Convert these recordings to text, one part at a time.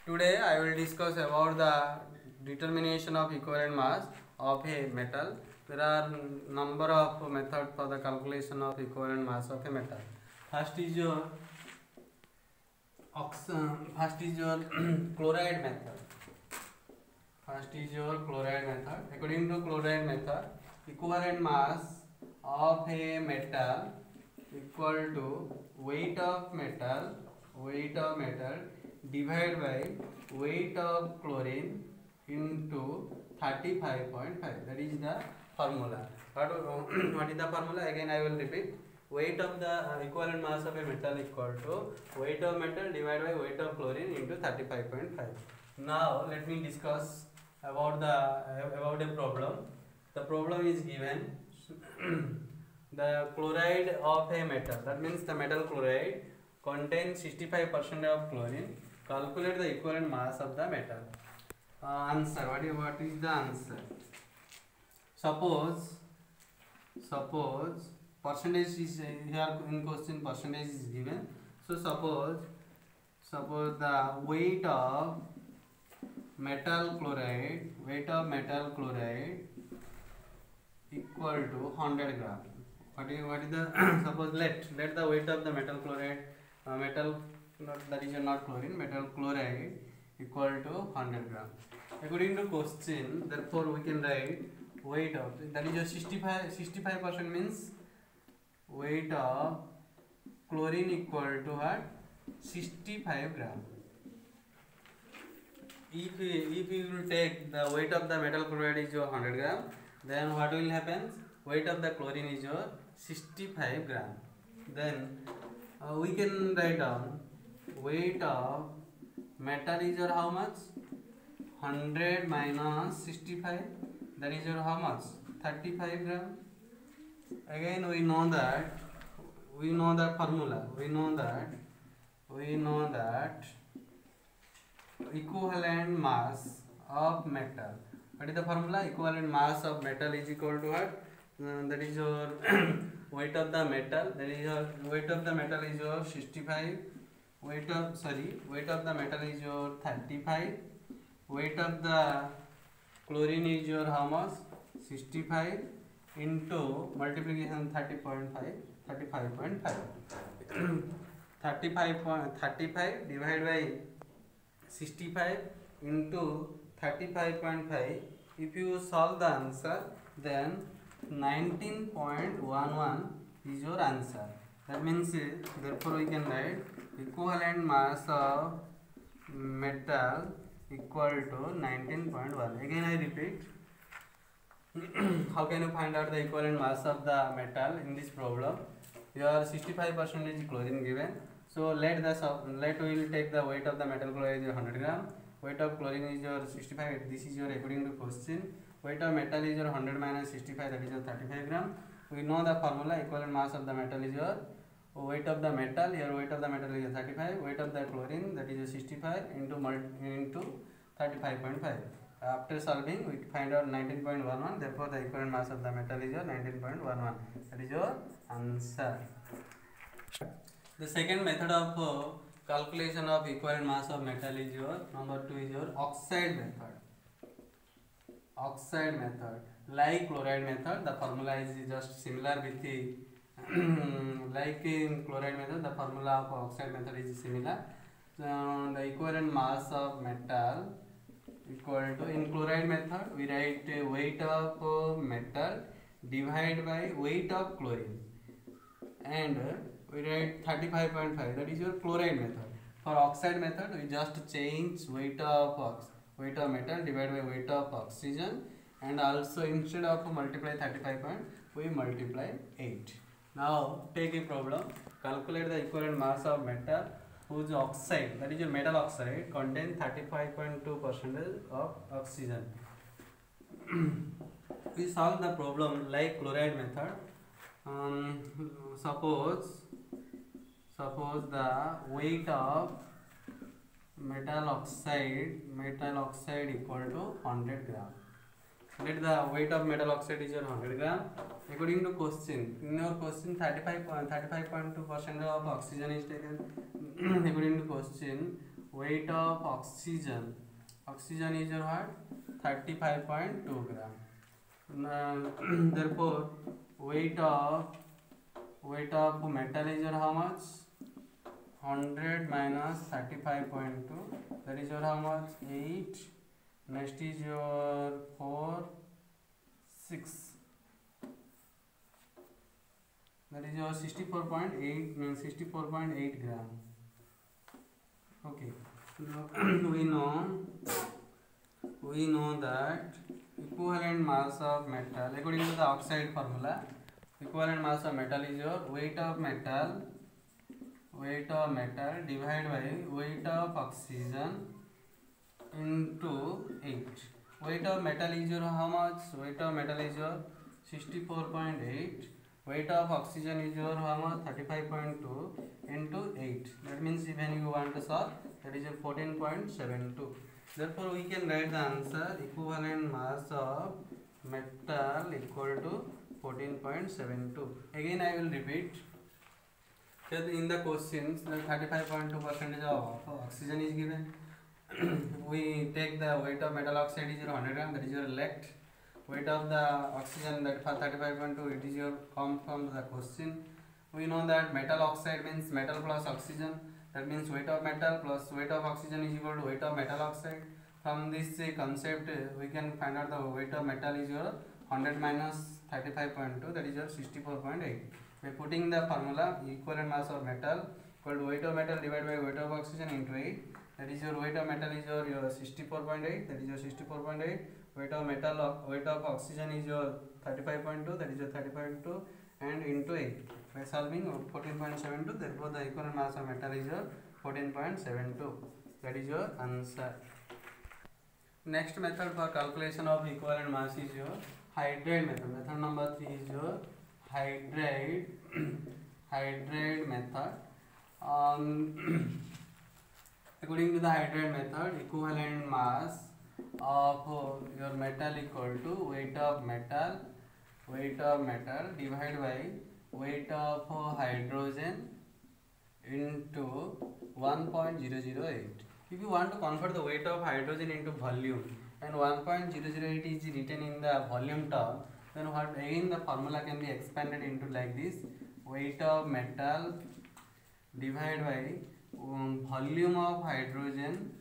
Today I will discuss about the determination of equivalent mass of a metal. There are number of methods for the calculation of equivalent mass of a metal. First is your first is your chloride method. First is your chloride method. According to chloride method, equivalent mass of a metal equal to weight of metal divided by weight of chlorine into 35.5. That is the formula. What is the formula? Again I will repeat. Weight of the equivalent mass of a metal equal to weight of metal divided by weight of chlorine into 35.5. Now let me discuss about a problem. The problem is given. The chloride of a metal, that means the metal chloride contains 65% of chlorine. Calculate the equivalent mass of the metal. Answer. What is the answer? Suppose percentage is here in question. Percentage is given. So suppose the weight of metal chloride equal to 100 gram. What is the suppose let the weight of the metal chloride that is not chlorine, metal chloride equal to 100 gram. According to question, therefore we can write weight of that is your 65% means weight of chlorine equal to what? 65 gram. If we will take the weight of the metal chloride is your 100 gram, then what will happen? Weight of the chlorine is your 65 gram. Then we can write down weight of metal is your how much? 100 minus 65, that is your how much? 35 gram. Again we know the formula. We know that equivalent mass of metal. What is the formula? Equivalent mass of metal is equal to what? That is your weight of the metal. That is your weight of the metal is your 65. Weight of the metal is your 35. Weight of the chlorine is your how much? 65 into multiplication 35.5. 35 divided by 65 into 35.5. If you solve the answer, then 19.11 is your answer. That means therefore we can write equivalent mass of metal equal to 19.1. Again I repeat. How can you find out the equivalent mass of the metal in this problem? Your 65% is chlorine given. So let we will take the weight of the metal chloride is 100 gram. Weight of chlorine is your 65. This is your according to question. Weight of metal is your 100 minus 65, that is your 35 gram. We know the formula. Equivalent mass of the metal is your weight of the metal. Your weight of the metal is 35. Weight of the chlorine, that is your 65 into 35.5. After solving, we find out 19.11. Therefore, the equivalent mass of the metal is your 19.11. That is your answer. The second method of calculation of equivalent mass of metal is your number 2 is your oxide method. Oxide method, like chloride method, the formula is just similar with the like in chloride method, the formula of oxide method is similar. So, the equivalent mass of metal equal to, in chloride method we write weight of metal divided by weight of chlorine, and we write 35.5, that is your chloride method. For oxide method we just change weight of metal divided by weight of oxygen, and also instead of multiply 35 we multiply 8. Now take a problem. Calculate the equivalent mass of metal whose oxide, that is your metal oxide, contains 35.2% of oxygen. We solve the problem like chloride method. Suppose the weight of metal oxide equal to 100 gram. Let the weight of metal oxide is your 100 gram. According to question, in your question 35.2% of oxygen is taken. According to question, weight of oxygen. Oxygen is your what? 35.2 gram. Therefore, weight of metal is your how much? 100 minus 35.2. That is your how much? 8. Next is your 4, 6. That is your 64.8 gram. Okay. we know that equivalent mass of metal according to the oxide formula. Equivalent mass of metal is your weight of metal divided by weight of oxygen into 8. Weight of metal is your how much? Weight of metal is your 64.8. Weight of oxygen is your how much? 35.2 into 8. That means when you want to solve, that is your 14.72. Therefore, we can write the answer equivalent mass of metal equal to 14.72. Again, I will repeat. In the questions, the 35.2% of oxygen is given. We take the weight of metal oxide is your 100 gram, that is your elect. Weight of the oxygen, that for 35.2, it is your come from the question. We know that metal oxide means metal plus oxygen. That means weight of metal plus weight of oxygen is equal to weight of metal oxide. From this concept, we can find out the weight of metal is your 100 minus 35.2, that is your 64.8. By putting the formula equivalent mass of metal equal to weight of metal divided by weight of oxygen into 8. That is your weight of metal is your 64.8. That is your 64.8. Weight of oxygen is your 35.2. That is your 35.2 and into 8. By solving 14.72, therefore the equivalent mass of metal is your 14.72. That is your answer. Next method for calculation of equivalent mass is your hydride method. Method number 3 is your hydride method. According to the hydride method, equivalent mass of your metal equal to weight of metal divided by weight of hydrogen into 1.008. If you want to convert the weight of hydrogen into volume and 1.008 is written in the volume term, then what again the formula can be expanded into like this: weight of metal divided by volume of hydrogen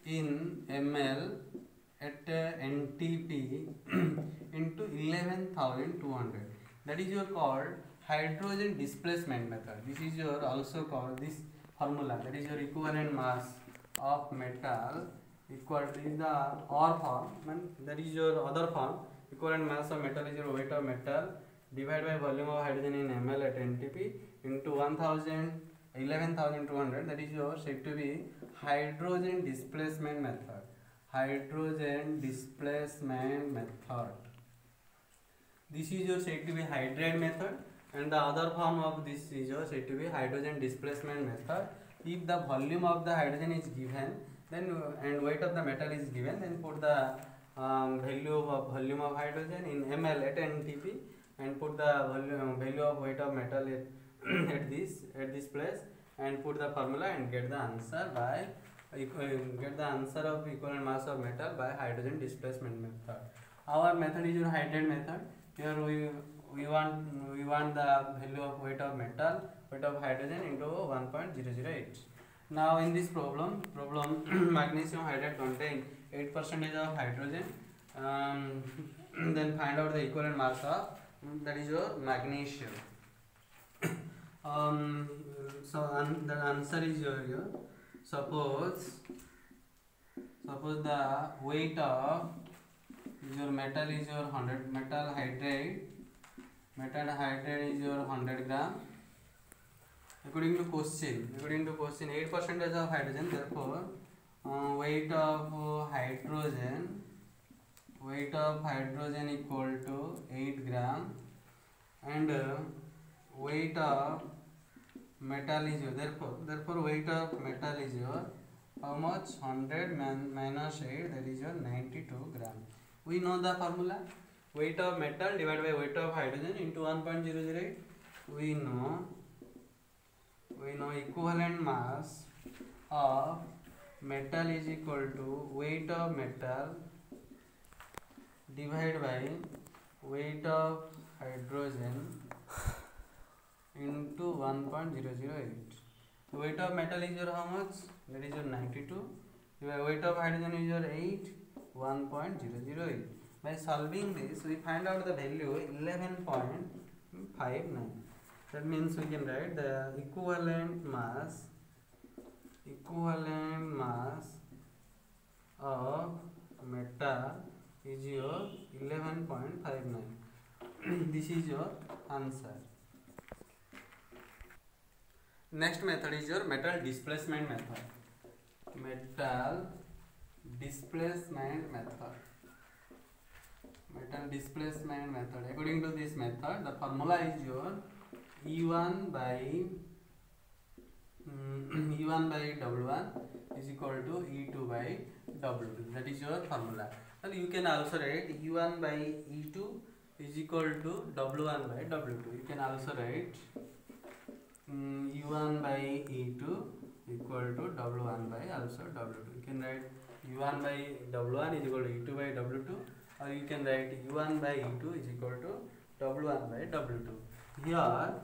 in ml at NTP into 11,200. That is your called hydrogen displacement method. This is your also called this formula, that is your equivalent mass of metal equal to the OR form, that is your other form. Equivalent mass of metal is your weight of metal divided by volume of hydrogen in ml at NTP into 11,200. That is your said to be hydrogen displacement method. This is your said to be hydride method, and the other form of this is your said to be hydrogen displacement method. If the volume of the hydrogen is given, then and weight of the metal is given, then put the volume of hydrogen in ml at NTP and put the value of weight of metal at this place and put the formula and get the answer of equivalent mass of metal by hydrogen displacement method. Our method is your hydride method. Here we want the value of weight of metal, weight of hydrogen into 1.008. Now in this problem magnesium hydride contain 8% of hydrogen. Then find out the equivalent mass of that is your magnesium. The answer is your suppose the weight of your metal is your 100 metal hydride is your 100 gram. According to question 8% of hydrogen, therefore weight of hydrogen equal to 8 gram and weight of metal is your therefore weight of metal is your how much? 100 minus 8, that is your 92 gram. We know the formula, weight of metal divided by weight of hydrogen into 1.008. We know equivalent mass of metal is equal to weight of metal divided by weight of hydrogen into 1.008. The weight of metal is your how much? That is your 92. Your weight of hydrogen is your 8, 1.008. By solving this, we find out the value 11.59. That means we can write the equivalent mass of metal is your 11.59. This is your answer. Next method is your metal displacement method. Metal displacement method. According to this method, the formula is your E1 by W1 is equal to E2 by W2. That is your formula. And you can also write E1 by E2 is equal to W1 by W2. You can also write U1 by E2 equal to W1 by also W2. You can write U1 by W1 is equal to E2 by W2, or you can write U1 by E2 is equal to W1 by W2. Here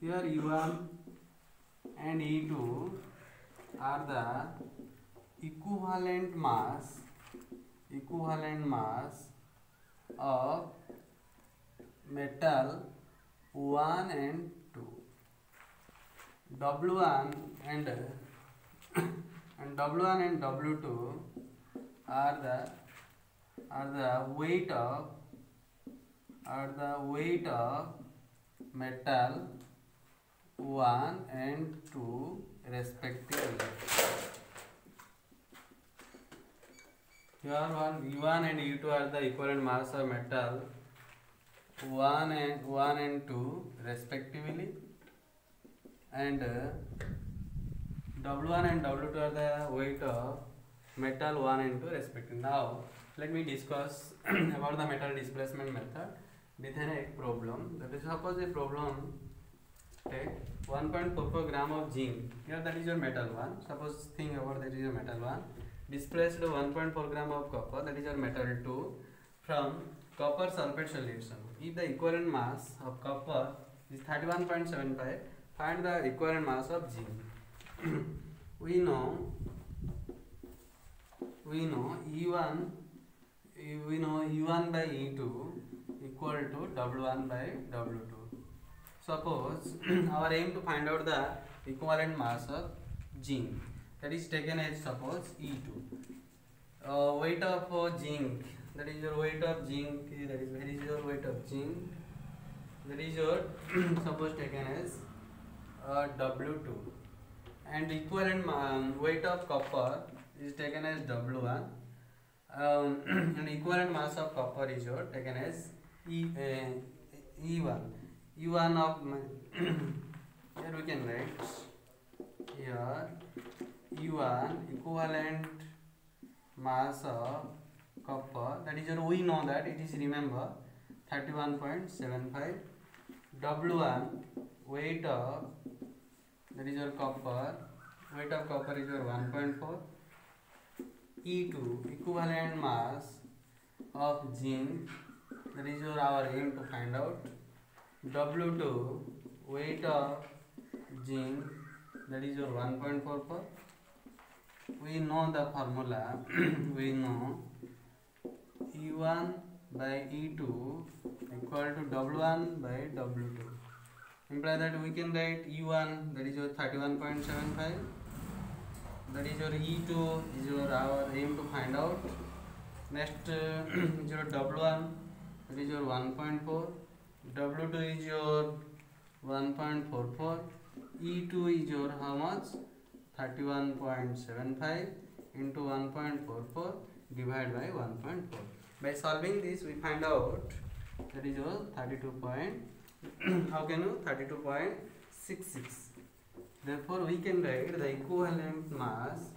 U1 and E2 are the equivalent mass of metal 1 and 2. W1 and W1 and W2 are the weight of metal 1 and 2 respectively. Here E1 and E2 are the equivalent mass of metal 1 and 2 respectively, and W1 and W2 are the weight of metal 1 and 2 respectively. Now let me discuss about the metal displacement method with a problem. That is, suppose a problem take 1.44 gram of zinc. Here that is your metal 1. Suppose think about that is your metal 1. Displaced 1.4 gram of copper, that is your metal 2, from copper sulfate solution. If the equivalent mass of copper is 31.75, find the equivalent mass of zinc. we know E1 by E2 equal to W1 by W2. Suppose our aim to find out the equivalent mass of zinc, that is taken as suppose E2. Weight of zinc, that is your weight of zinc, that is where is your weight of zinc, that is your suppose taken as W2, and equivalent weight of copper is taken as W1, and equivalent mass of copper is your taken as E1. E1 of here we can write here E1 equivalent mass of copper, that is your, we know that it is, remember, 31.75. W1 weight of, that is your copper, weight of copper is your 1.4. E2 equivalent mass of zinc, that is your our aim to find out. W2 weight of zinc, that is your 1.44. We know the formula. We know E1 by E2 equal to W1 by W2. Imply that we can write E1, that is your 31.75. That is your E2 is your our aim to find out. Next is your W1, that is your 1.4. W2 is your 1.44. E2 is your how much? 31.75 into 1.44 divided by 1.4. By solving this, we find out that is your 32. How can you 32.66? Therefore, we can write the equivalent mass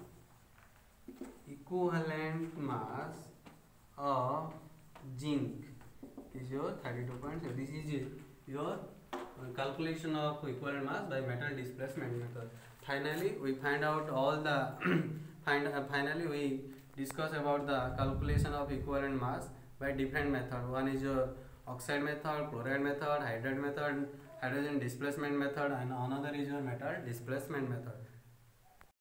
of zinc is your 32.7. This is your calculation of equivalent mass by metal displacement method. Finally, we find out all the finally we discuss about the calculation of equivalent mass by different method. One is your oxide method, chloride method, hydride method, hydrogen displacement method, and another is your metal displacement method.